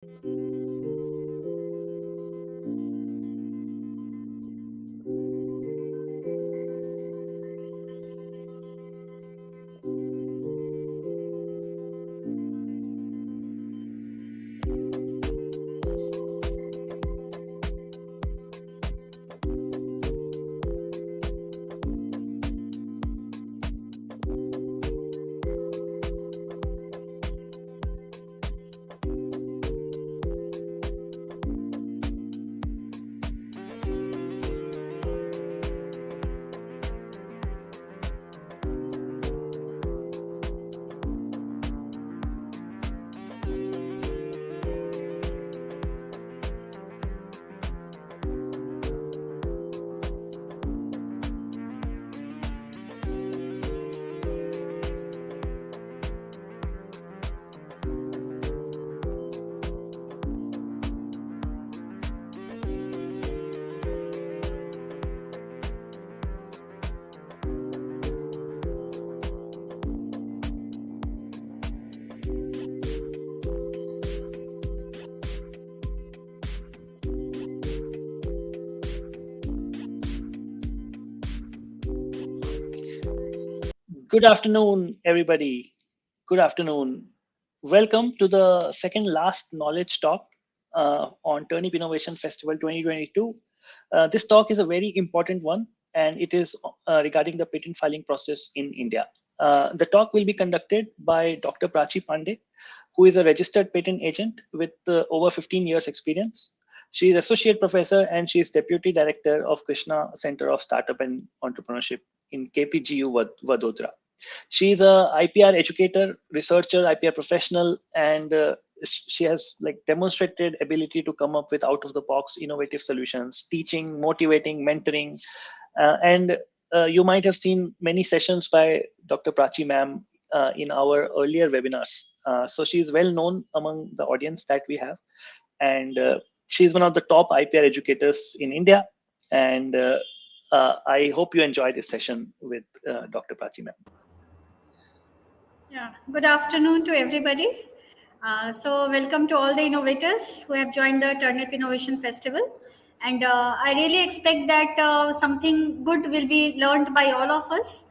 Good afternoon, everybody. Good afternoon. Welcome to the second last knowledge talk on Turnip Innovation Festival 2022. This talk is a very important one, and it is regarding the patent filing process in India. The talk will be conducted by Dr. Prachi Pandey, who is a registered patent agent with over 15 years experience. She is associate professor and she is deputy director of Krishna Center of Startup and Entrepreneurship in KPGU Vadodara. She is a IPR educator, researcher, IPR professional, and she has demonstrated ability to come up with out of the box innovative solutions, teaching, motivating, mentoring, and you might have seen many sessions by Dr. Prachi ma'am in our earlier webinars. So she is well known among the audience that we have, and she is one of the top IPR educators in India. And I hope you enjoy this session with Dr. Prachi ma'am. Yeah, good afternoon to everybody. So welcome to all the innovators who have joined the Turnip Innovation Festival. And I really expect that something good will be learned by all of us.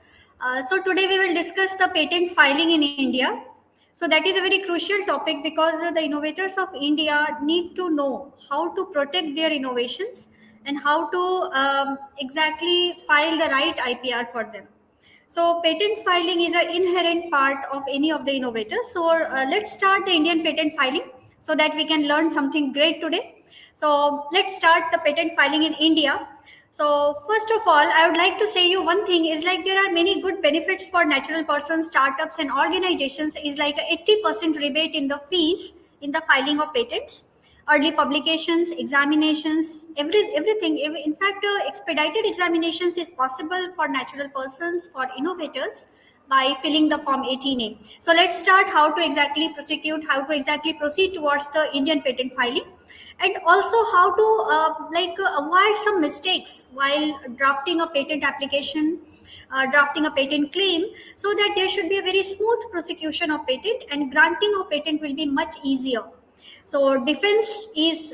So today we will discuss the patent filing in India. So that is a very crucial topic because the innovators of India need to know how to protect their innovations and how to exactly file the right IPR for them. So patent filing is an inherent part of any of the innovators. So let's start the Indian patent filing so that we can learn something great today. So let's start the patent filing in India. So first of all, I would like to say you one thing is there are many good benefits for natural persons, startups and organizations is a 80% rebate in the fees in the filing of patents, early publications, examinations, everything. In fact, expedited examinations is possible for natural persons, for innovators by filling the form 18A. So let's start how to exactly prosecute, how to exactly proceed towards the Indian patent filing, and also how to avoid some mistakes while drafting a patent application, drafting a patent claim, so that there should be a very smooth prosecution of patent and granting of patent will be much easier. So defense is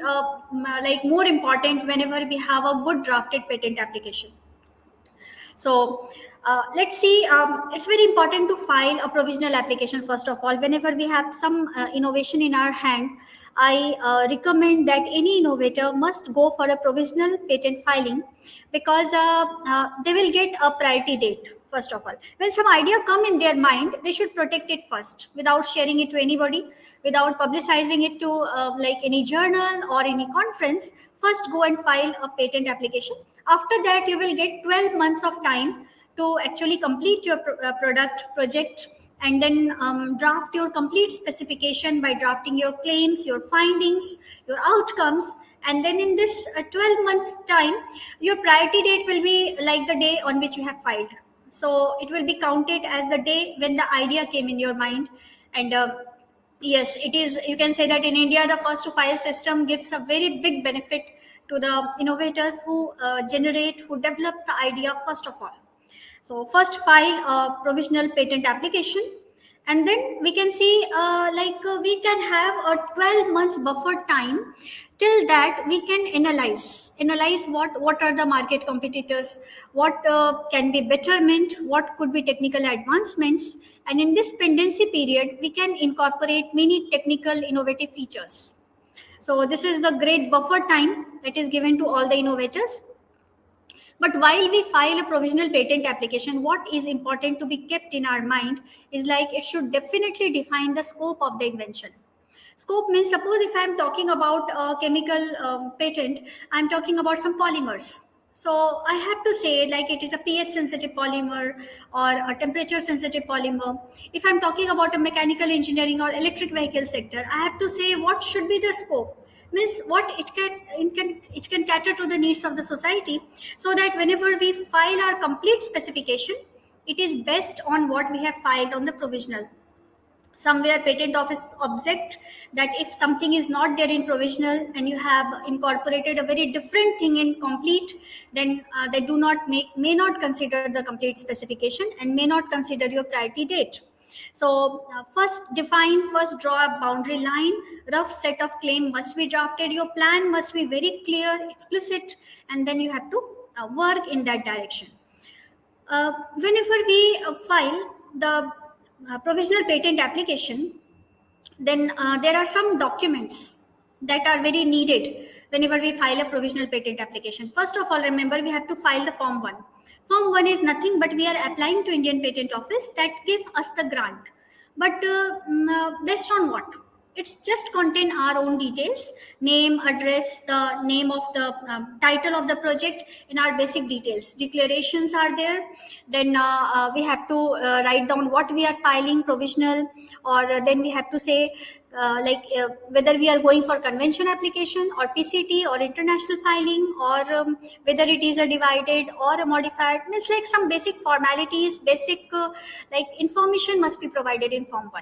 more important whenever we have a good drafted patent application. So let's see, it's very important to file a provisional application first of all. Whenever we have some innovation in our hand, I recommend that any innovator must go for a provisional patent filing because they will get a priority date. First of all, when some idea come in their mind, they should protect it first without sharing it to anybody, without publicizing it to any journal or any conference. First go and file a patent application. After that, you will get 12 months of time to actually complete your product project and then draft your complete specification by drafting your claims, your findings, your outcomes. And then in this 12-month time, your priority date will be like the day on which you have filed. So it will be counted as the day when the idea came in your mind. And yes, it is. You can say that in India, the first to file system gives a very big benefit to the innovators who who develop the idea first of all. So first file a provisional patent application And then we can see we can have a 12 months buffer time. Till that we can analyze what are the market competitors, what can be betterment, what could be technical advancements, and in this pendency period we can incorporate many technical innovative features. So this is the great buffer time that is given to all the innovators. But while we file a provisional patent application, what is important to be kept in our mind is like it should definitely define the scope of the invention. Scope means, suppose if I'm talking about a chemical patent, I'm talking about some polymers. So I have to say like it is a pH sensitive polymer or a temperature sensitive polymer. If I'm talking about a mechanical engineering or electric vehicle sector, I have to say what should be the scope. Means what it can cater to the needs of the society, so that whenever we file our complete specification, it is based on what we have filed on the provisional. Somewhere patent office object that if something is not there in provisional and you have incorporated a very different thing in complete, then they do not may not consider the complete specification and may not consider your priority date. So first draw a boundary line. Rough set of claim must be drafted. Your plan must be very clear, explicit, and then you have to work in that direction. Whenever we file the provisional patent application, then there are some documents that are very needed whenever we file a provisional patent application. First of all, remember we have to file the form 1. Form 1 is nothing but we are applying to Indian Patent Office that give us the grant. But based on what? It's just contain our own details, name, address, the name of the title of the project, and our basic details. Declarations are there. Then we have to write down what we are filing provisional, or then we have to say whether we are going for convention application or PCT or international filing, or whether it is a divided or a modified. Means like some basic formalities, basic information must be provided in form 1.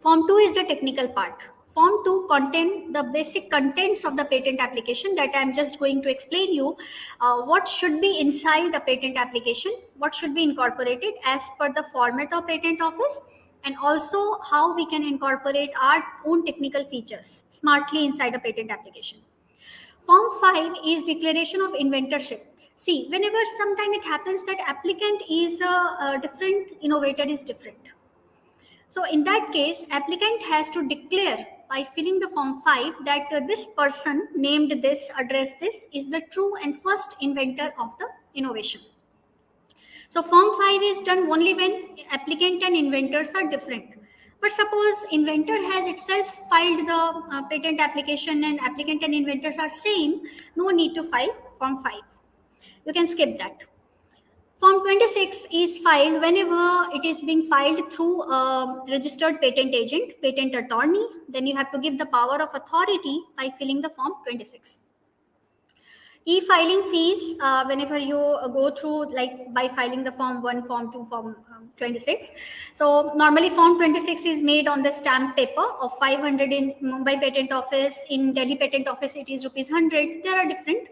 Form 2 is the technical part. Form 2 contain the basic contents of the patent application that I am just going to explain you what should be inside a patent application, what should be incorporated as per the format of patent office, and also how we can incorporate our own technical features smartly inside a patent application. Form 5 is declaration of inventorship. See, whenever sometime it happens that applicant is a different, innovator is different. So in that case, applicant has to declare by filling the form 5 that this person named this, address this, is the true and first inventor of the innovation. So form 5 is done only when applicant and inventors are different. But suppose inventor has itself filed the patent application and applicant and inventors are same, no need to file form 5. You can skip that. Form 26 is filed whenever it is being filed through a registered patent agent, patent attorney. Then you have to give the power of authority by filling the form 26. E-filing fees, whenever you go through like by filing the form 1, form 2, form 26. So normally form 26 is made on the stamp paper of 500 in Mumbai Patent Office. In Delhi Patent Office, it is rupees 100. There are different,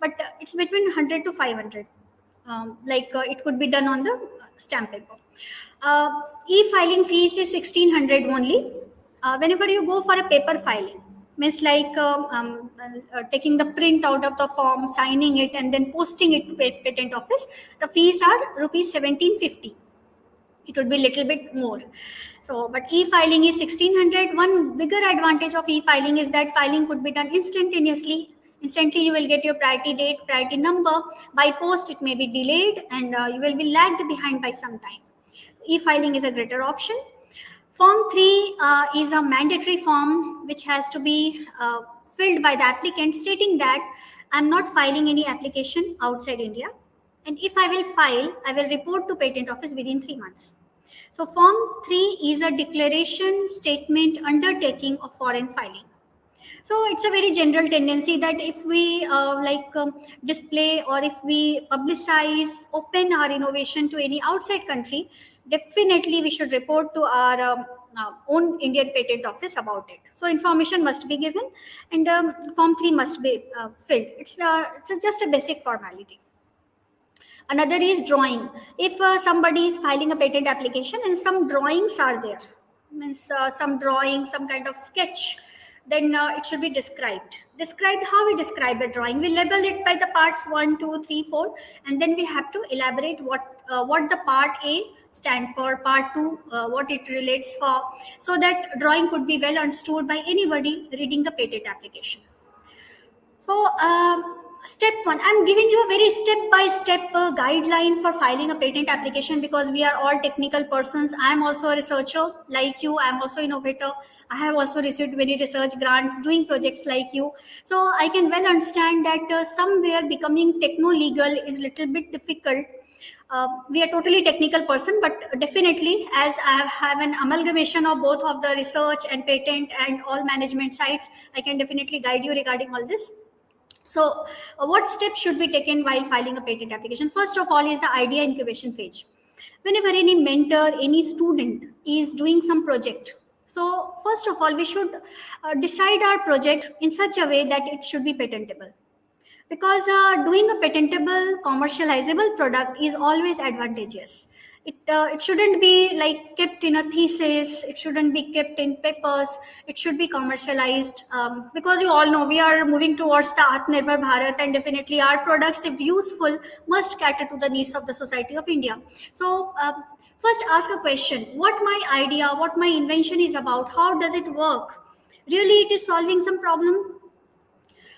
but it's between 100 to 500. It could be done on the stamp paper. E-filing fees is 1600 only. Whenever you go for a paper filing, means taking the print out of the form, signing it, and then posting it to patent office, the fees are rupees 1750. It would be a little bit more. So, but e-filing is 1600. One bigger advantage of e-filing is that filing could be done instantaneously. Instantly, you will get your priority date, priority number. By post, it may be delayed and you will be lagged behind by some time. E-filing is a greater option. Form 3 is a mandatory form which has to be filled by the applicant, stating that I'm not filing any application outside India. And if I will file, I will report to patent office within 3 months. So form 3 is a declaration, statement, undertaking of foreign filing. So it's a very general tendency that if we display or if we publicize, open our innovation to any outside country, definitely we should report to our own Indian Patent Office about it. So information must be given, and form 3 must be filled. It's just a basic formality. Another is drawing. If somebody is filing a patent application and some drawings are there, means some drawing, some kind of sketch, then it should be described. Described, how we describe a drawing? We label it by the parts 1, 2, 3, 4, and then we have to elaborate what the part A stand for, part 2, what it relates for, so that drawing could be well understood by anybody reading the patent application. So, step one, I'm giving you a very step-by-step guideline for filing a patent application, because we are all technical persons. I'm also a researcher like you. I'm also innovator. I have also received many research grants doing projects like you. So I can well understand that somewhere becoming techno-legal is little bit difficult. We are totally technical person, but definitely, as I have an amalgamation of both of the research and patent and all management sites, I can definitely guide you regarding all this. So, what steps should be taken while filing a patent application? First of all, is the idea incubation phase. Whenever any mentor, any student is doing some project, so first of all, we should decide our project in such a way that it should be patentable, because doing a patentable commercializable product is always advantageous. It shouldn't be like kept in a thesis, it shouldn't be kept in papers, it should be commercialized, because you all know we are moving towards the Atmanirbhar Bharat, and definitely our products, if useful, must cater to the needs of the society of India. So first ask a question: what my idea, what my invention is about, how does it work? Really it is solving some problem?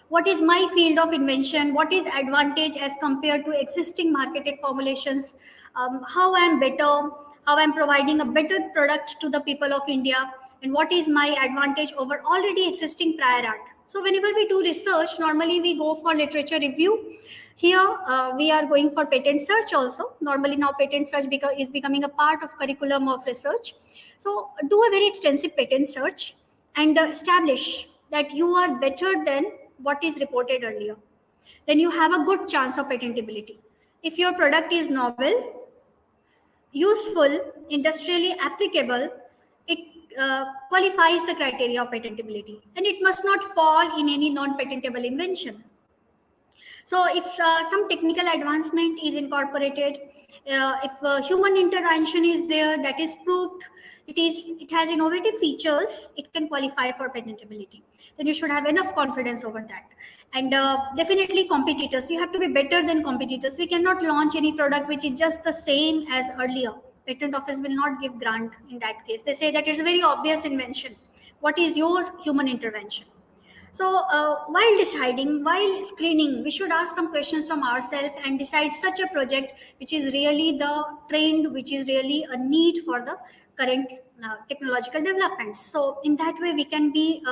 What is my field of invention? What is advantage as compared to existing marketed formulations? How I am better? How I am providing a better product to the people of India? And what is my advantage over already existing prior art? So whenever we do research, normally we go for literature review. Here we are going for patent search also. Normally now patent search is becoming a part of curriculum of research. So do a very extensive patent search and establish that you are better than what is reported earlier. Then you have a good chance of patentability. If your product is novel, useful, industrially applicable, it qualifies the criteria of patentability, and it must not fall in any non-patentable invention. So, if some technical advancement is incorporated, if human intervention is there, that is proved, it has innovative features, it can qualify for patentability. Then you should have enough confidence over that. And definitely competitors, you have to be better than competitors. We cannot launch any product which is just the same as earlier. Patent office will not give grant in that case. They say that it's a very obvious invention. What is your human intervention? So, while deciding, while screening, we should ask some questions from ourselves and decide such a project which is really the trend, which is really a need for the current technological developments. So, in that way, we can be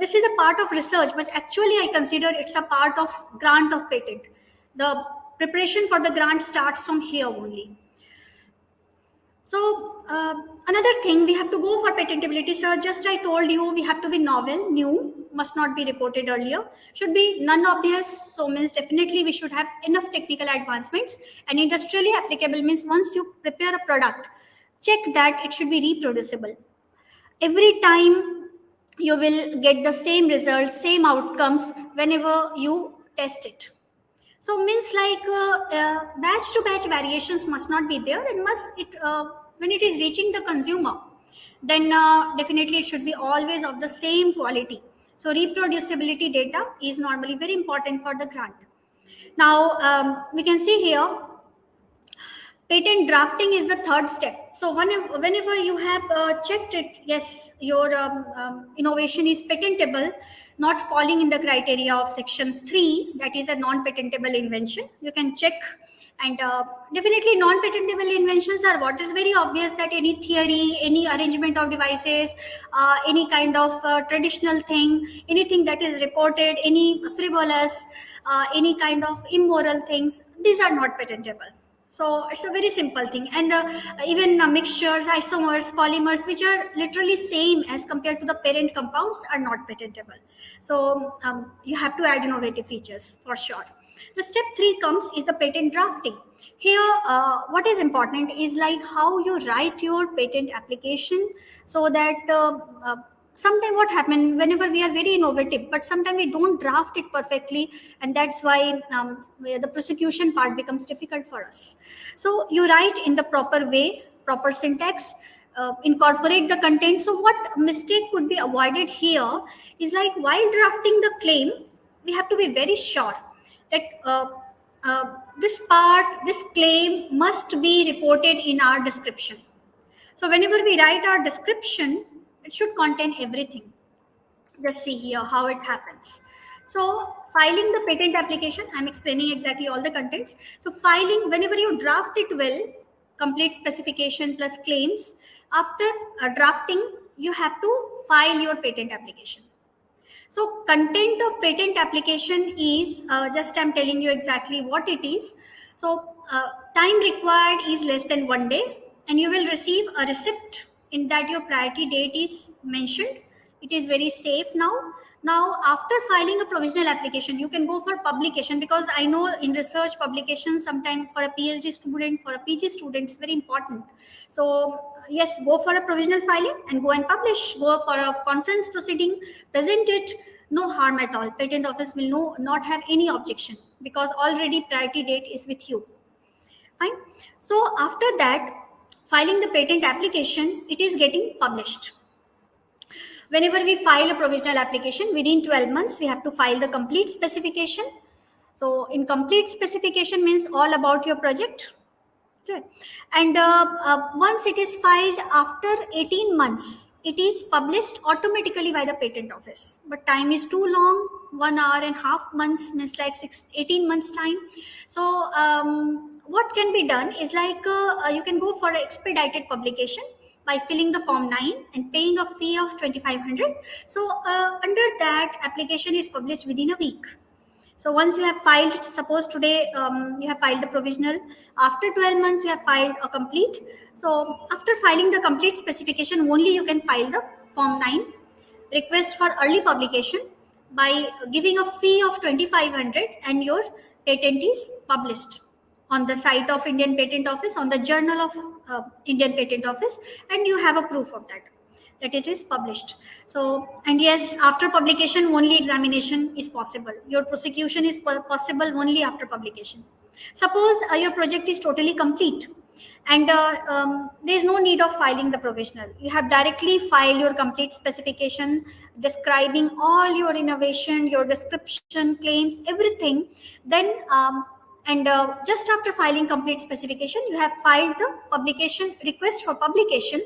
this is a part of research, but actually, I consider it's a part of grant of patent. The preparation for the grant starts from here only. So another thing, we have to go for patentability. So just I told you, we have to be novel, new, must not be reported earlier, should be non-obvious. So means definitely we should have enough technical advancements, and industrially applicable means once you prepare a product, check that it should be reproducible. Every time you will get the same results, same outcomes whenever you test it. So means like batch to batch variations must not be there. It must when it is reaching the consumer, then definitely it should be always of the same quality. So reproducibility data is normally very important for the grant. Now we can see here patent drafting is the third step. So whenever you have checked it, yes, your innovation is patentable, not falling in the criteria of section 3, that is a non-patentable invention. You can check, and definitely non-patentable inventions are what is very obvious, that any theory, any arrangement of devices, any kind of traditional thing, anything that is reported, any frivolous, any kind of immoral things, these are not patentable. So it's a very simple thing. And even mixtures, isomers, polymers, which are literally same as compared to the parent compounds, are not patentable. So you have to add innovative features for sure. The step 3 comes is the patent drafting. Here, what is important is like how you write your patent application, so that sometimes what happens whenever we are very innovative, but sometimes we don't draft it perfectly, and that's why the prosecution part becomes difficult for us. So you write in the proper way, proper syntax, incorporate the content. So what mistake could be avoided here is, like, while drafting the claim, we have to be very sure that this part, this claim must be reported in our description. So whenever we write our description, it should contain everything. Just see here how it happens. So filing the patent application, I'm explaining exactly all the contents. So filing, whenever you draft it well, complete specification plus claims, after drafting, you have to file your patent application. So content of patent application is, just I'm telling you exactly what it is. So time required is less than 1 day, and you will receive a receipt in that your priority date is mentioned. It is very safe now. Now, after filing a provisional application, you can go for publication, because I know in research publication, sometimes for a PhD student, for a PG student, it's very important. So yes, go for a provisional filing and go and publish. Go for a conference proceeding, present it. No harm at all. Patent office will not have any objection, because already priority date is with you. Fine. So after that, filing the patent application, it is getting published. Whenever we file a provisional application, within 12 months, we have to file the complete specification. So in complete specification means all about your project. Good. And once it is filed after 18 months, it is published automatically by the patent office. But time is too long, 1 hour and half months means like 18 months time. So what can be done is, like, you can go for an expedited publication by filling the form 9 and paying a fee of 2500. So under that, application is published within a week. So once you have filed, suppose today you have filed the provisional, after 12 months you have filed a complete. So after filing the complete specification, only you can file the form 9, request for early publication, by giving a fee of 2500, and your patent is published on the site of Indian Patent Office, on the journal of Indian Patent Office, and you have a proof of that it is published. So, and yes, after publication only examination is possible. Your prosecution is possible only after publication. Suppose your project is totally complete, and there is no need of filing the provisional. You have directly filed your complete specification, describing all your innovation, your description, claims, everything. Then and just after filing complete specification, you have filed the publication request for publication.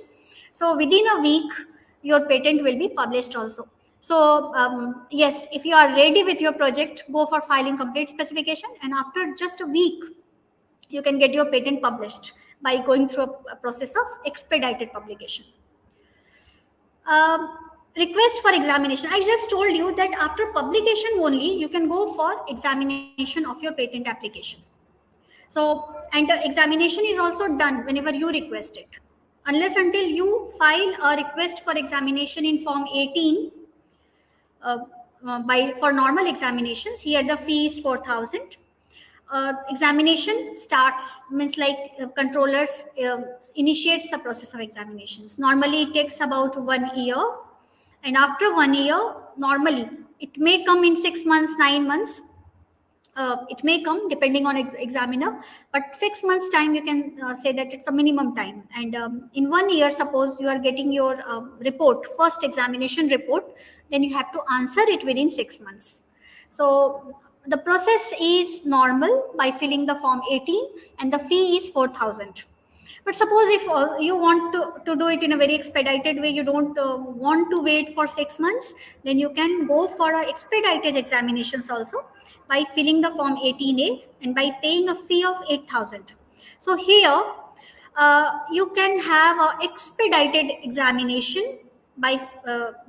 So within a week, your patent will be published also. So yes, if you are ready with your project, go for filing complete specification, and after just a week, you can get your patent published by going through a process of expedited publication. Um, Request for examination. I just told you that after publication only, you can go for examination of your patent application. So, and the examination is also done whenever you request it. Unless until you file a request for examination in Form 18, uh, for normal examinations, here the fee is 4,000. Examination starts means, like, controllers initiates the process of examinations. Normally, it takes about 1 year, and after 1 year, normally it may come in 6 months, 9 months. It may come depending on examiner, but 6 months time you can say that it's a minimum time. And in 1 year, suppose you are getting your report, first examination report, then you have to answer it within 6 months. So the process is normal by filling the form 18, and the fee is 4,000. But suppose if you want to do it in a very expedited way, you don't want to wait for 6 months, then you can go for expedited examinations also by filling the form 18A and by paying a fee of 8,000. So here you can have an expedited examination by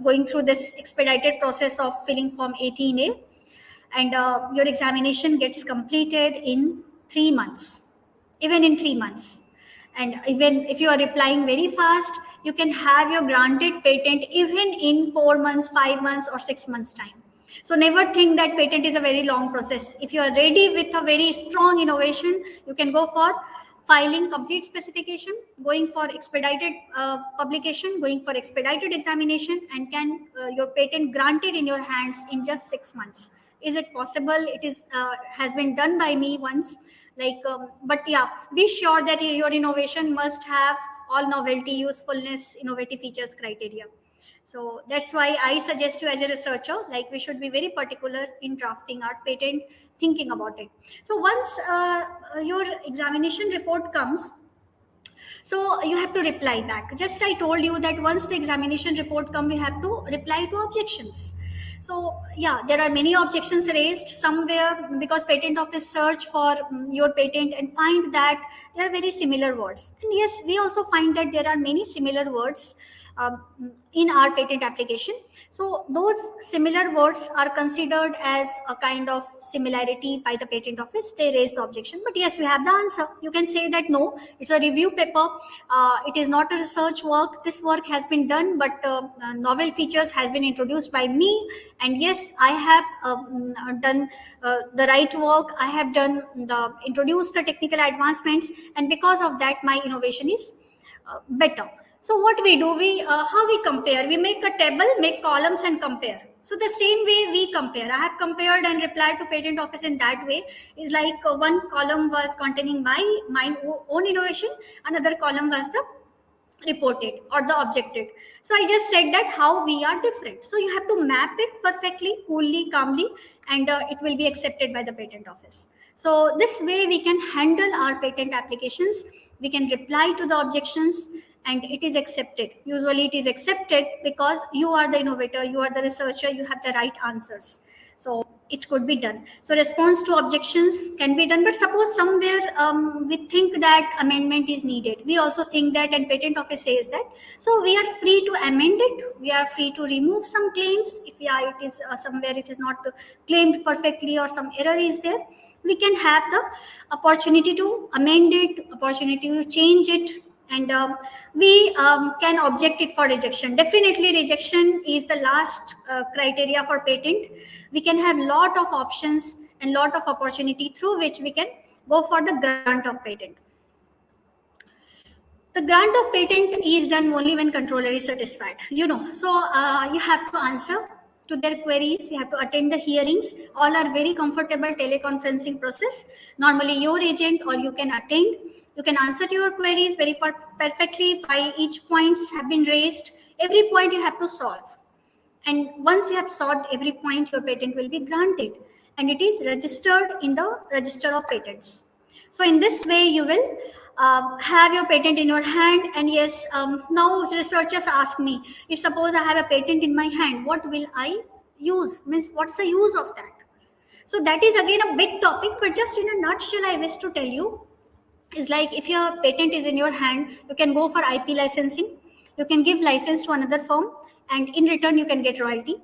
going through this expedited process of filling form 18A, and your examination gets completed in 3 months, even in 3 months. And even if you are replying very fast, you can have your granted patent even in 4 months, 5 months, or 6 months time. So never think that patent is a very long process. If you are ready with a very strong innovation, you can go for filing complete specification, going for expedited publication, going for expedited examination, and can your patent granted in your hands in just 6 months? Is it possible? It is has been done by me once. But yeah, be sure that your innovation must have all novelty, usefulness, innovative features criteria. So that's why I suggest you as a researcher, like we should be very particular in drafting our patent, thinking about it. So once your examination report comes, so you have to reply back. Just I told you that once the examination report come, we have to reply to objections. So yeah, there are many objections raised somewhere because patent office search for your patent and find that there are very similar words. And yes, we also find that there are many similar words um, in our patent application. So those similar words are considered as a kind of similarity by the patent office. They raise the objection, but yes, you have the answer. You can say that no, it's a review paper. It is not a research work. This work has been done, but novel features has been introduced by me. And yes, I have done the right work. I have done the introduced the technical advancements, and because of that, my innovation is better. So what we do, we how we compare? We make a table, make columns, and compare. So the same way we compare. I have compared and replied to patent office in that way. Is like one column was containing my own innovation, another column was the reported or the objected. So I just said that how we are different. So you have to map it perfectly, coolly, calmly, and it will be accepted by the patent office. So this way we can handle our patent applications. We can reply to the objections and it is accepted. Usually it is accepted because you are the innovator, you are the researcher, you have the right answers. So it could be done. So response to objections can be done, but suppose somewhere we think that amendment is needed. We also think that, and patent office says that. So we are free to amend it. We are free to remove some claims. If yeah, it is somewhere it is not claimed perfectly or some error is there, we can have the opportunity to amend it, opportunity to change it, and we can object it for rejection. Definitely rejection is the last criteria for patent. We can have lot of options and lot of opportunity through which we can go for the grant of patent. The grant of patent is done only when controller is satisfied, so you have to answer to their queries, you have to attend the hearings. All are very comfortable teleconferencing process. Normally your agent or you can attend, you can answer to your queries very perfectly. By each points have been raised, every point you have to solve, and once you have solved every point, your patent will be granted and it is registered in the register of patents. So in this way you will have your patent in your hand. And yes, now researchers ask me, if suppose I have a patent in my hand, what will I use, means what's the use of that? So that is again a big topic, but just in a nutshell I wish to tell you is like, if your patent is in your hand, you can go for IP licensing. You can give license to another firm, and in return you can get royalty.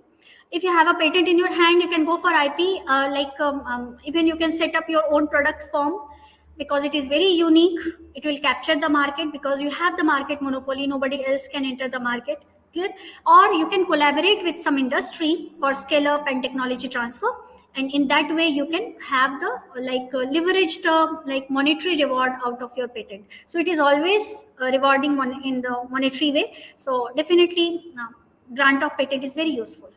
If you have a patent in your hand, you can go for IP, even you can set up your own product form, because it is very unique. It will capture the market because you have the market monopoly, nobody else can enter the market. Clear? Or you can collaborate with some industry for scale up and technology transfer, and in that way you can have the leverage the monetary reward out of your patent. So it is always rewarding in the monetary way. So definitely grant of patent is very useful.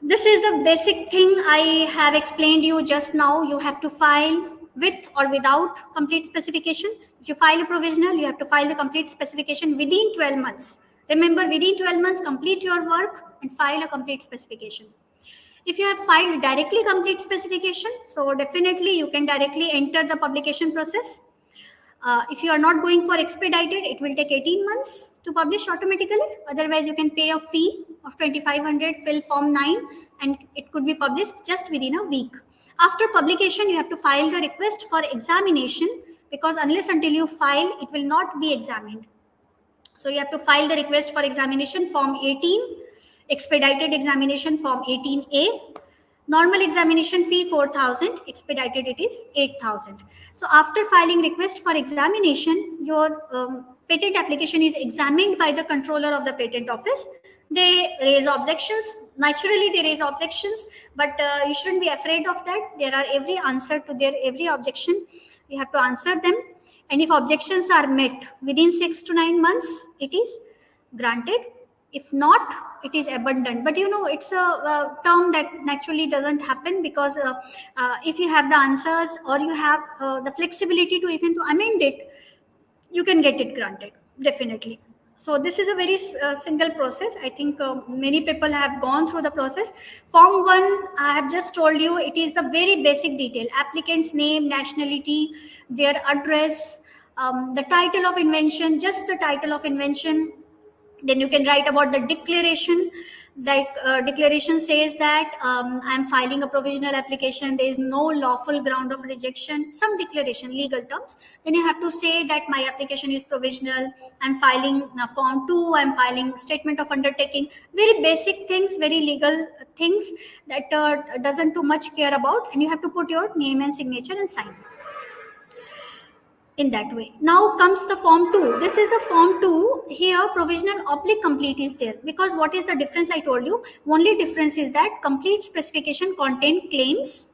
This is the basic thing I have explained you just now. You have to file with or without complete specification. If you file a provisional, you have to file the complete specification within 12 months. Remember, within 12 months, complete your work and file a complete specification. If you have filed directly complete specification, so definitely you can directly enter the publication process. If you are not going for expedited, it will take 18 months to publish automatically. Otherwise, you can pay a fee of 2,500, fill form 9, and it could be published just within a week. After publication, you have to file the request for examination, because unless until you file, it will not be examined. So you have to file the request for examination form 18, expedited examination form 18A. Normal examination fee 4,000, expedited it is 8,000. So after filing request for examination, your patent application is examined by the controller of the patent office. They raise objections. Naturally, they raise objections, but you shouldn't be afraid of that. There are every answer to their every objection. You have to answer them. And if objections are met within 6 to 9 months, it is granted. If not, it is abandoned. But it's a term that naturally doesn't happen, because if you have the answers, or you have the flexibility to even to amend it, you can get it granted, definitely. So this is a very single process. I think many people have gone through the process. Form 1, I have just told you, it is the very basic detail: applicant's name, nationality, their address, the title of invention, just the title of invention. Then you can write about the declaration. Like declaration says that I am filing a provisional application, there is no lawful ground of rejection, some declaration, legal terms. Then you have to say that my application is provisional, I'm filing form 2, I'm filing statement of undertaking. Very basic things, very legal things that doesn't too much care about, and you have to put your name and signature and sign in that way. Now comes the form 2. This is the form 2. Here provisional oblique complete is there, because what is the difference? I told you, only difference is that complete specification contain claims,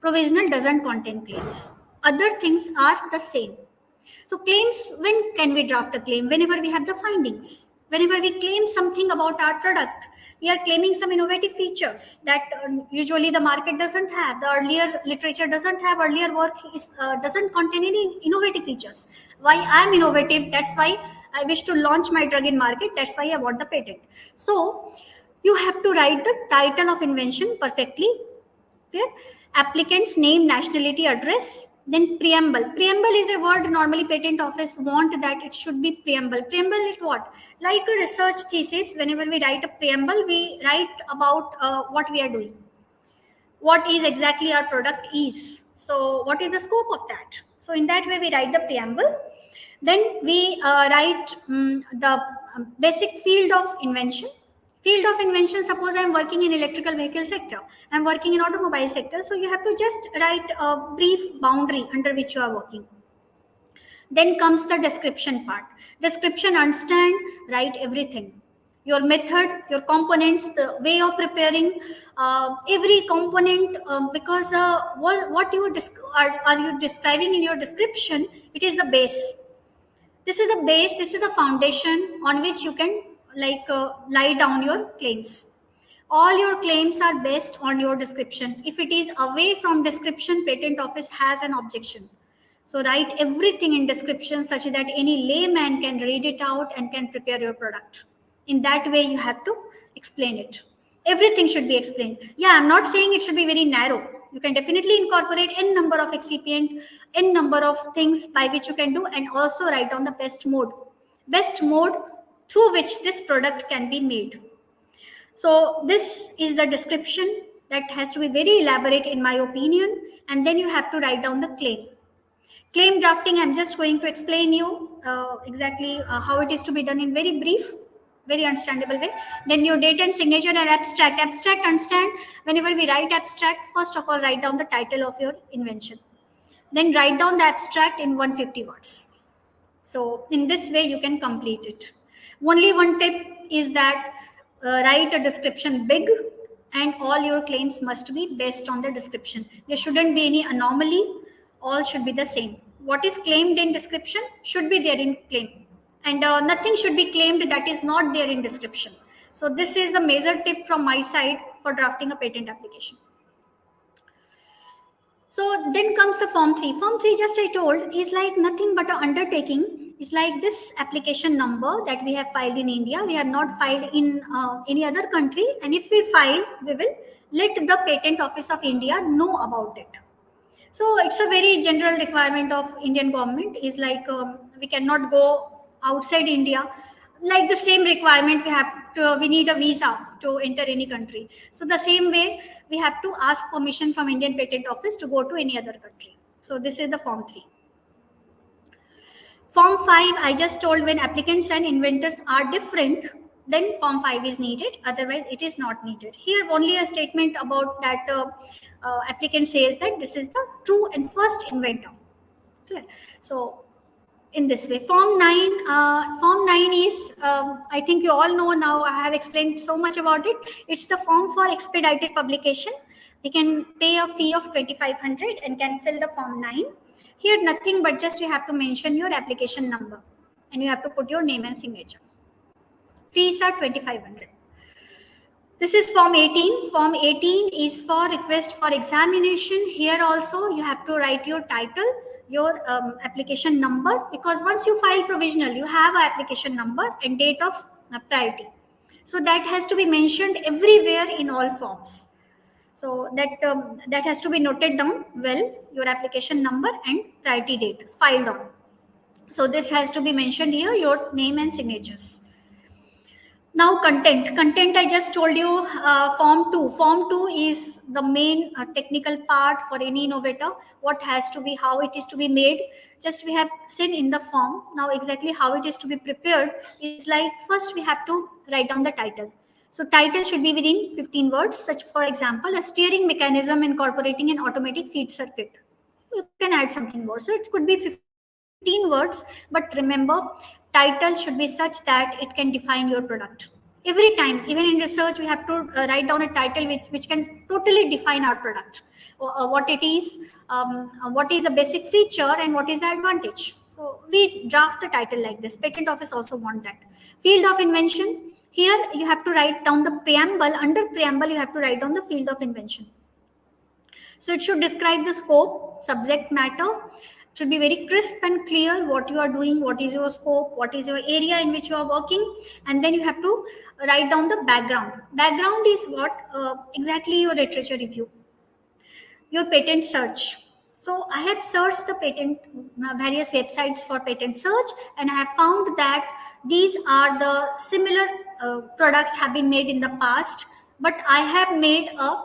provisional doesn't contain claims. Other things are the same. So claims, when can we draft a claim? Whenever we have the findings. Whenever we claim something about our product, we are claiming some innovative features that usually the market doesn't have. The earlier literature doesn't have. Earlier work doesn't contain any innovative features. Why I am innovative? That's why I wish to launch my drug in market. That's why I want the patent. So you have to write the title of invention perfectly. Clear? Applicant's name, nationality, address. Then preamble. Preamble is a word normally patent office want that it should be preamble. Preamble is what? Like a research thesis, whenever we write a preamble, we write about what we are doing. What is exactly our product is. So what is the scope of that? So in that way we write the preamble. Then we write the basic field of invention. Field of invention, suppose I am working in electrical vehicle sector, I am working in automobile sector, so you have to just write a brief boundary under which you are working. Then comes the description part. Description, understand, write everything. Your method, your components, the way of preparing every component, because what you are you describing in your description, it is the base. This is the base, this is the foundation on which you can lie down your claims. All your claims are based on your description. If it is away from description, patent office has an objection. So write everything in description such that any layman can read it out and can prepare your product. In that way, you have to explain it. Everything should be explained. Yeah, I'm not saying it should be very narrow. You can definitely incorporate n number of excipient, n number of things by which you can do, and also write down the best mode. Best mode through which this product can be made. So this is the description that has to be very elaborate in my opinion, and then you have to write down the claim. Claim drafting, I'm just going to explain you exactly how it is to be done in very brief, very understandable way. Then your date and signature and abstract. Abstract, understand, whenever we write abstract, first of all, write down the title of your invention. Then write down the abstract in 150 words. So in this way, you can complete it. Only one tip is that write a description big, and all your claims must be based on the description. There shouldn't be any anomaly. All should be the same. What is claimed in description should be there in claim. And nothing should be claimed that is not there in description. So this is the major tip from my side for drafting a patent application. So then comes the form 3. Form 3, just I told, is like nothing but an undertaking. It's like this application number that we have filed in India. We have not filed in any other country. And if we file, we will let the Patent Office of India know about it. So it's a very general requirement of Indian government. Is like we cannot go outside India. Like the same requirement we need a visa to enter any country. So the same way we have to ask permission from Indian Patent Office to go to any other country. So this is the form 3. Form 5, I just told, when applicants and inventors are different, then form 5 is needed. Otherwise, it is not needed. Here, only a statement about that applicant says that this is the true and first inventor. Clear? So in this way, form 9 is I think you all know now. I have explained so much about it. It's the form for expedited publication. We can pay a fee of 2,500 and can fill the form 9. Here nothing but just you have to mention your application number and you have to put your name and signature. Fees are 2500. This is Form 18. Form 18 is for request for examination. Here also you have to write your title, your application number, because once you file provisional, you have an application number and date of priority. So that has to be mentioned everywhere in all forms. So that has to be noted down well, your application number and priority date filed on. So this has to be mentioned here, your name and signatures. Now content I just told you. Form 2 is the main technical part for any innovator. What has to be, how it is to be made, just we have seen in the form. Now exactly how it is to be prepared is like, first we have to write down the title. So title should be within 15 words, such for example, a steering mechanism incorporating an automatic feed circuit. You can add something more, so it could be 15 words, but remember, title should be such that it can define your product. Every time, even in research, we have to write down a title which can totally define our product, what it is, what is the basic feature and what is the advantage. So we draft the title like this. Patent office also want that. Field of invention, here you have to write down the preamble. Under preamble you have to write down the field of invention. So it should describe the scope, subject matter. It should be very crisp and clear what you are doing, what is your scope, what is your area in which you are working, and then you have to write down the background. Background is what? Exactly your literature review, your patent search. So I have searched the patent, various websites for patent search, and I have found that these are the similar products have been made in the past, but I have made a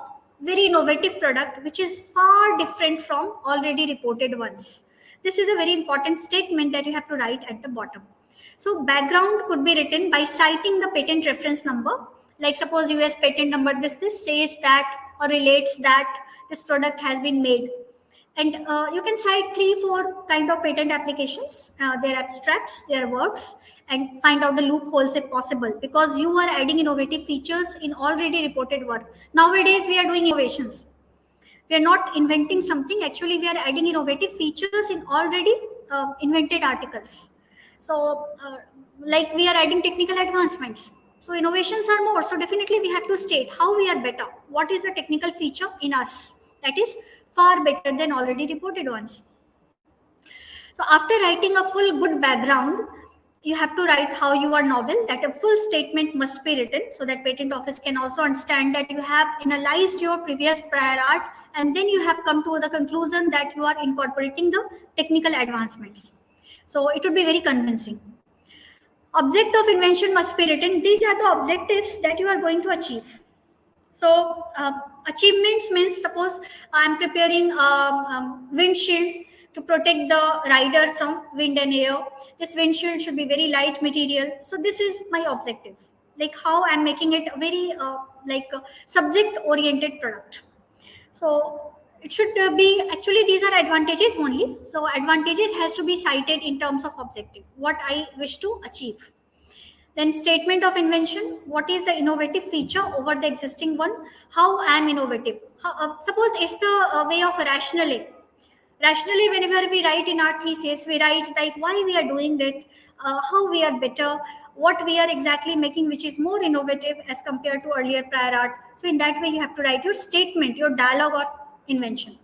very innovative product which is far different from already reported ones. This is a very important statement that you have to write at the bottom. So background could be written by citing the patent reference number. Like suppose US patent number this says that or relates that this product has been made. And you can cite 3-4 kind of patent applications, their abstracts, their works, and find out the loopholes if possible, because you are adding innovative features in already reported work. Nowadays we are doing innovations. We are not inventing something. Actually, we are adding innovative features in already invented articles. So, like we are adding technical advancements. So, innovations are more. So, definitely we have to state how we are better. What is the technical feature in us that is far better than already reported ones. So, after writing a full good background, you have to write how you are novel, that a full statement must be written so that patent office can also understand that you have analyzed your previous prior art and then you have come to the conclusion that you are incorporating the technical advancements. So it would be very convincing. Object of invention must be written. These are the objectives that you are going to achieve. So achievements means, suppose I'm preparing windshield to protect the rider from wind and air. This windshield should be very light material. So this is my objective, like how I'm making it a very subject oriented product. So it should be, actually these are advantages only. So advantages has to be cited in terms of objective, what I wish to achieve. Then statement of invention, what is the innovative feature over the existing one? How I am innovative? Suppose it's the way of rationally. Rationally, whenever we write in our thesis, we write like why we are doing it, how we are better, what we are exactly making, which is more innovative as compared to earlier prior art. So in that way, you have to write your statement, your dialogue or invention.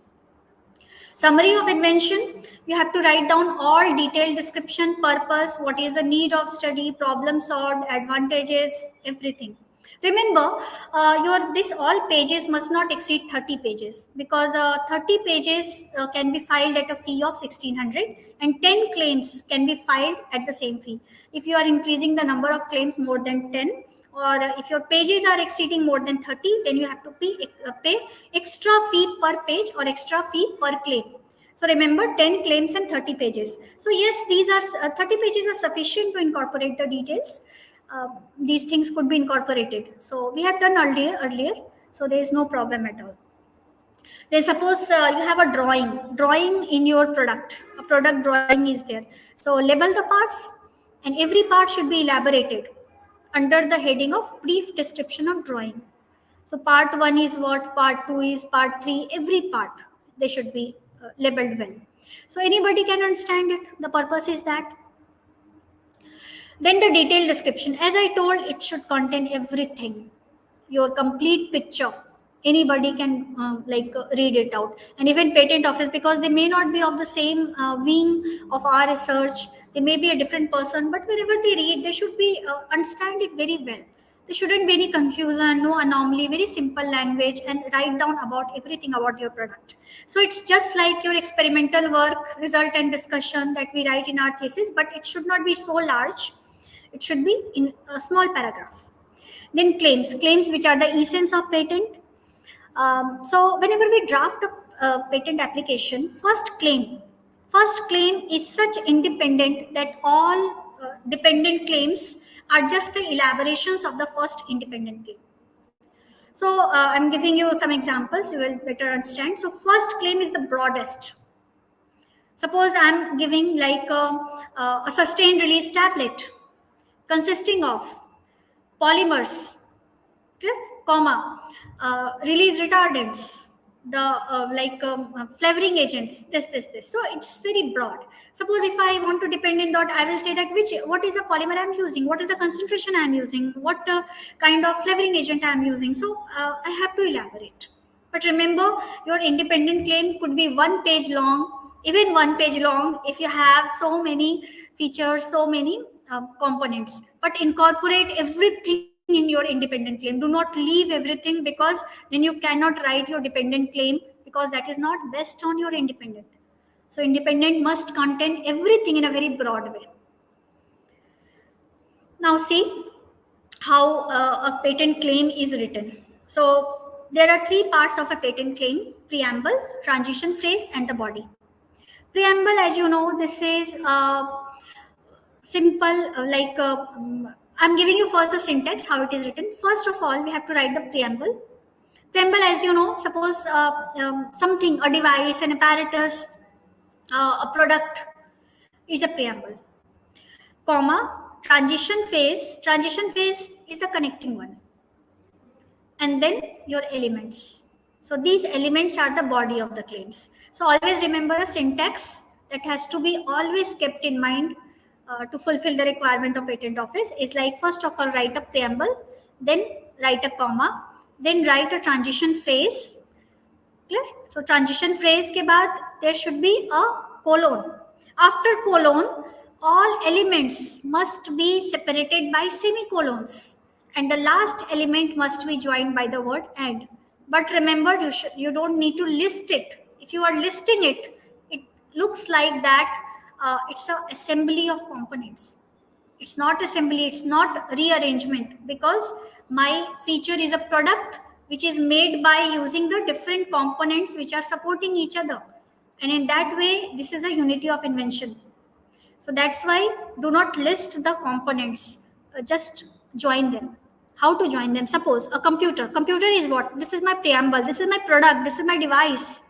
Summary of invention, you have to write down all detailed description, purpose, what is the need of study, problem solved, advantages, everything. Remember, this all pages must not exceed 30 pages, because 30 pages can be filed at a fee of 1600 and 10 claims can be filed at the same fee. If you are increasing the number of claims more than 10, or if your pages are exceeding more than 30, then you have to pay extra fee per page or extra fee per claim. So remember, 10 claims and 30 pages. So yes, these are 30 pages are sufficient to incorporate the details. These things could be incorporated. So we have done earlier, so there is no problem at all. Then suppose you have a drawing in your product. A product drawing is there. So label the parts, and every part should be elaborated under the heading of brief description of drawing. So part 1 is what, part 2 is, part 3, every part they should be labeled well. So anybody can understand it. The purpose is that. Then the detailed description. As I told, it should contain everything, your complete picture. Anybody can read it out, and even patent office, because they may not be of the same wing of our research. They may be a different person, but whenever they read, they should be understand it very well. There shouldn't be any confusion, no anomaly, very simple language, and write down about everything about your product. So it's just like your experimental work, result, and discussion that we write in our thesis, but it should not be so large. It should be in a small paragraph. Then claims which are the essence of patent. So whenever we draft a patent application, first claim is such independent that all dependent claims are just the elaborations of the first independent claim. So I'm giving you some examples, you will better understand. So first claim is the broadest. Suppose I'm giving a sustained release tablet consisting of polymers, clear, comma, release retardants, the flavoring agents, this. So it's very broad. Suppose if I want to depend in that, I will say that what is the polymer I'm using, what is the concentration I'm using, what kind of flavoring agent I'm using. So I have to elaborate. But remember, your independent claim could be 1 page long, even 1 page long, if you have so many features, so many components. But incorporate everything in your independent claim. Do not leave everything, because then you cannot write your dependent claim, because that is not best on your independent. So independent must contain everything in a very broad way. Now see how a patent claim is written. So there are three parts of a patent claim: preamble, transition phrase, and the body. Preamble, as you know, this is simple, I'm giving you first the syntax, how it is written. First of all, we have to write the preamble. Preamble, as you know, suppose something, a device, an apparatus, a product is a preamble. Comma, transition phase. Transition phase is the connecting one. And then your elements. So these elements are the body of the claims. So always remember a syntax that has to be always kept in mind to fulfill the requirement of patent office is like, first of all, write a preamble, then write a comma, then write a transition phase. Clear? So transition phrase के बाद there should be a colon. After colon, all elements must be separated by semicolons, and the last element must be joined by the word and. But remember, you don't need to list it. If you are listing it, it looks like that it's an assembly of components. It's not assembly, it's not rearrangement, because my feature is a product which is made by using the different components which are supporting each other. And in that way, this is a unity of invention. So that's why do not list the components, just join them. How to join them? Suppose a computer. Computer is what? This is my preamble, this is my product, this is my device.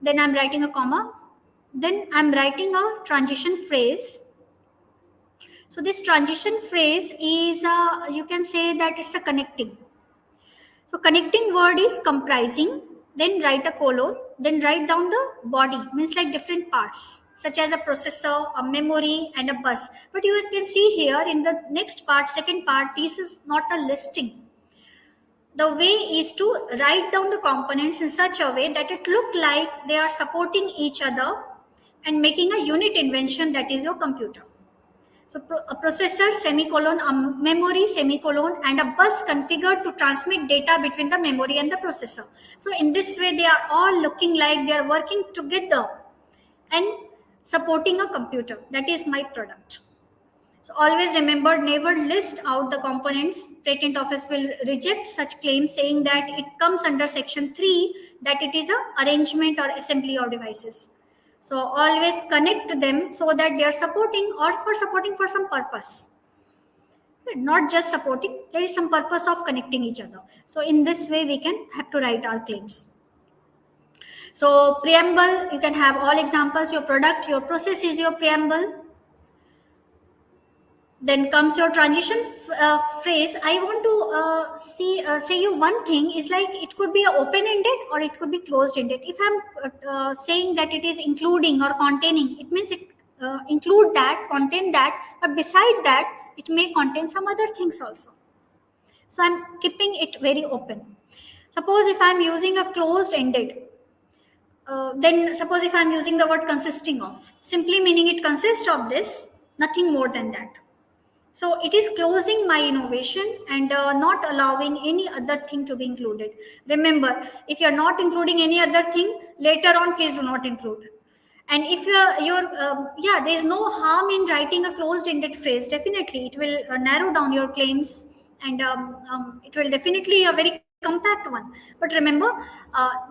Then I'm writing a comma. Then I'm writing a transition phrase. So this transition phrase is, you can say that it's a connecting. So connecting word is comprising, then write a colon, then write down the body, means like different parts, such as a processor, a memory, and a bus. But you can see here in the next part, second part, this is not a listing. The way is to write down the components in such a way that it look like they are supporting each other and making a unit invention, that is your computer. So a processor, semicolon, a memory, semicolon, and a bus configured to transmit data between the memory and the processor. So in this way, they are all looking like they are working together and supporting a computer. That is my product. So always remember, never list out the components. Patent office will reject such claims, saying that it comes under section 3, that it is a arrangement or assembly of devices. So always connect them so that they are supporting for some purpose. Not just supporting, there is some purpose of connecting each other. So in this way, we can have to write our claims. So preamble, you can have all examples. Your product, your process is your preamble. Then comes your transition phrase. I want to say you one thing is like it could be open ended or it could be closed ended. If I'm saying that it is including or containing, it means it include that, contain that, but beside that it may contain some other things also. So I'm keeping it very open. Suppose if I'm using a closed ended, then suppose if I'm using the word consisting of, simply meaning it consists of this, nothing more than that. So it is closing my innovation and not allowing any other thing to be included. Remember, if you're not including any other thing, later on, please do not include. And if yeah, there is no harm in writing a closed-ended phrase. Definitely, it will narrow down your claims, and it will definitely a very compact one. But remember,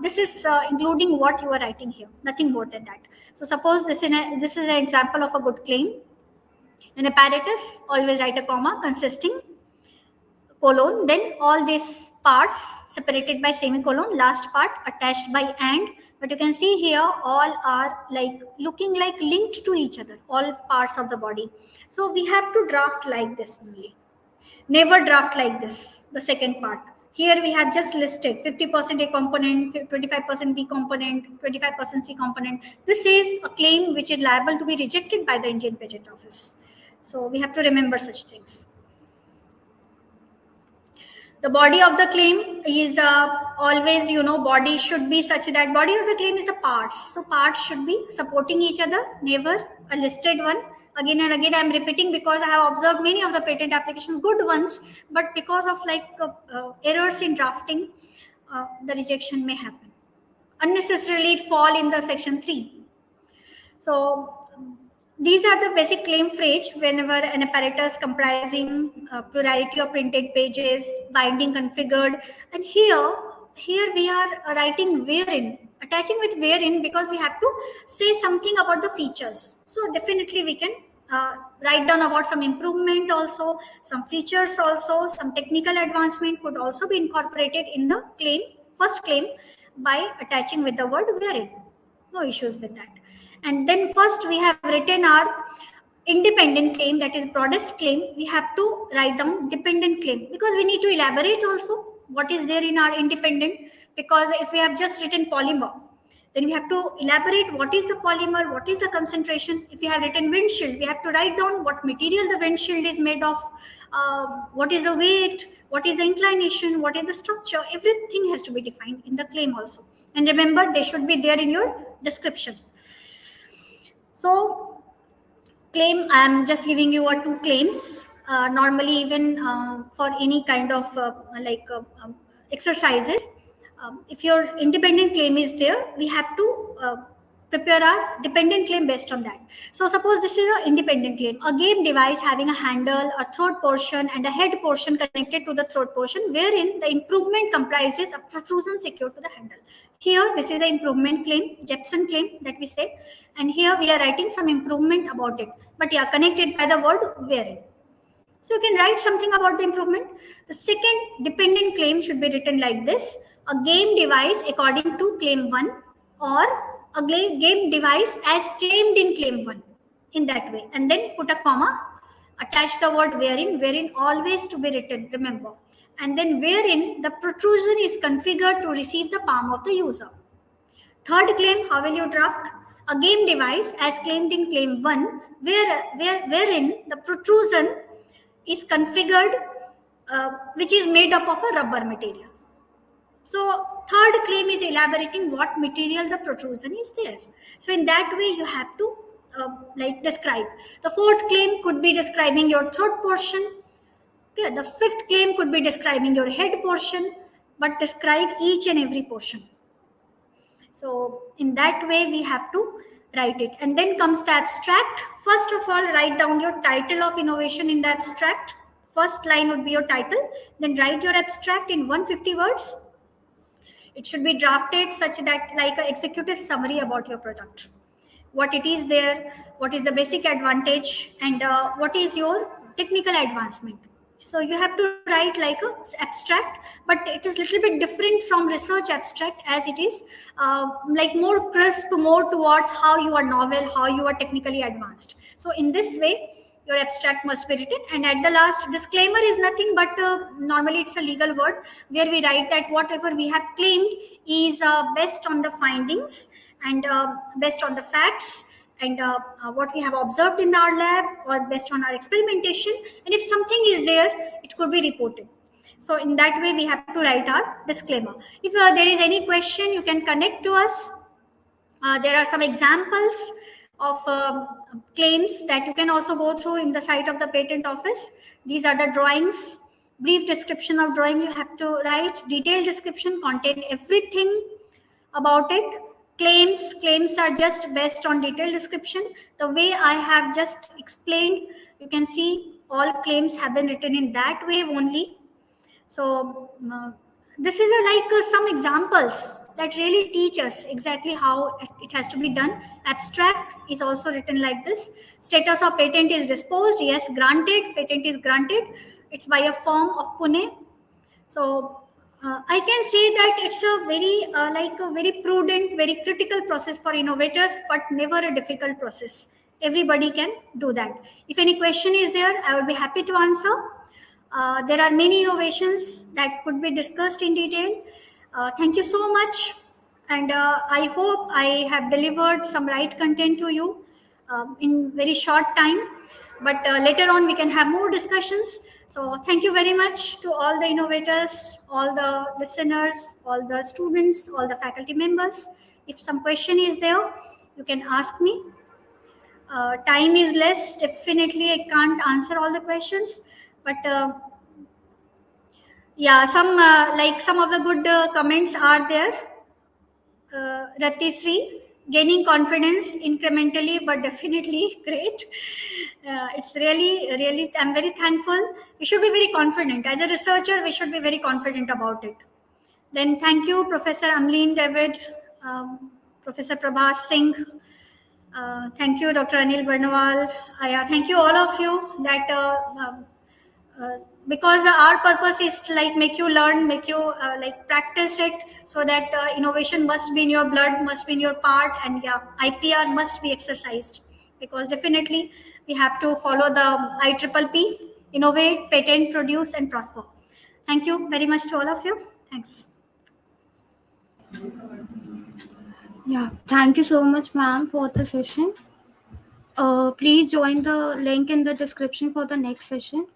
this is including what you are writing here, nothing more than that. So suppose this is an example of a good claim. An apparatus, always write a comma, consisting, colon, then all these parts separated by semicolon, last part attached by and. But you can see here all are like looking like linked to each other, all parts of the body. So we have to draft like this only. Never draft like this, the second part. Here we have just listed 50% A component, 25% B component, 25% C component. This is a claim which is liable to be rejected by the Indian Patent Office. So we have to remember such things. The body of the claim is always, body should be such that body of the claim is the parts. So parts should be supporting each other, never a listed one. Again and again, I'm repeating because I have observed many of the patent applications, good ones, but because of errors in drafting, the rejection may happen. Unnecessarily, it fall in the section 3. So these are the basic claim phrase whenever an apparatus comprising plurality of printed pages, binding configured, and here we are writing wherein, attaching with wherein because we have to say something about the features. So definitely we can write down about some improvement also, some features also, some technical advancement could also be incorporated in the claim, first claim, by attaching with the word wherein. No issues with that. And then first we have written our independent claim, that is broadest claim. We have to write down dependent claim because we need to elaborate also what is there in our independent, because if we have just written polymer, then we have to elaborate what is the polymer, what is the concentration. If we have written windshield, we have to write down what material the windshield is made of, what is the weight, what is the inclination, what is the structure. Everything has to be defined in the claim also. And remember, they should be there in your description. So claim, I'm just giving you two claims. Normally, even for any kind of exercises, if your independent claim is there, we have to prepare our dependent claim based on that. So suppose this is an independent claim, a game device having a handle, a throat portion, and a head portion connected to the throat portion, wherein the improvement comprises a protrusion secured to the handle. Here, this is an improvement claim, Jepson claim that we say, and here we are writing some improvement about it, but yeah, connected by the word wherein. So you can write something about the improvement. The second dependent claim should be written like this: a game device according to claim 1, or a game device as claimed in claim 1, in that way. And then put a comma, attach the word wherein always to be written, remember. And then wherein the protrusion is configured to receive the palm of the user. Third claim, how will you draft? A game device as claimed in claim 1, wherein the protrusion is configured, which is made up of a rubber material. So third claim is elaborating what material the protrusion is there. So in that way, you have to describe. The fourth claim could be describing your throat portion. Okay, the fifth claim could be describing your head portion, but describe each and every portion. So in that way, we have to write it. And then comes the abstract. First of all, write down your title of innovation in the abstract. First line would be your title. Then write your abstract in 150 words. It should be drafted such that like an executive summary about your product. What it is there, what is the basic advantage, and what is your technical advancement. So you have to write like a abstract, but it is little bit different from research abstract, as it is more crisp, more towards how you are novel, how you are technically advanced. So in this way, your abstract must be written. And at the last, disclaimer is nothing but normally it's a legal word where we write that whatever we have claimed is based on the findings and based on the facts and what we have observed in our lab or based on our experimentation. And if something is there, it could be reported. So in that way, we have to write our disclaimer. If there is any question, you can connect to us. There are some examples of claims that you can also go through in the site of the patent office. These are the drawings. Brief description of drawing you have to write. Detailed description contain everything about it. Claims are just based on detailed description. The way I have just explained, you can see all claims have been written in that way only. So this is some examples that really teach us exactly how it has to be done. Abstract is also written like this. Status of patent is disposed. Yes, granted. Patent is granted. It's by a firm of Pune. So I can say that it's a very prudent, very critical process for innovators, but never a difficult process. Everybody can do that. If any question is there, I would be happy to answer. There are many innovations that could be discussed in detail. Thank you so much. And I hope I have delivered some right content to you in very short time. But later on, we can have more discussions. So thank you very much to all the innovators, all the listeners, all the students, all the faculty members. If some question is there, you can ask me. Time is less. Definitely, I can't answer all the questions. But yeah, some of the good comments are there. Ratisri, gaining confidence incrementally, but definitely great. It's really, I'm very thankful. We should be very confident. As a researcher, we should be very confident about it. Then thank you, Professor Amleen David, Professor Prabhat Singh. Thank you, Dr. Anil Barnawal. Yeah, thank you, all of you that because our purpose is to make you learn, make you practice it, so that innovation must be in your blood, must be in your part, and yeah, IPR must be exercised, because definitely we have to follow the IPPP: innovate, patent, produce, and prosper. Thank you very much to all of you. Thanks. Yeah, thank you so much, ma'am, for the session. Please join the link in the description for the next session.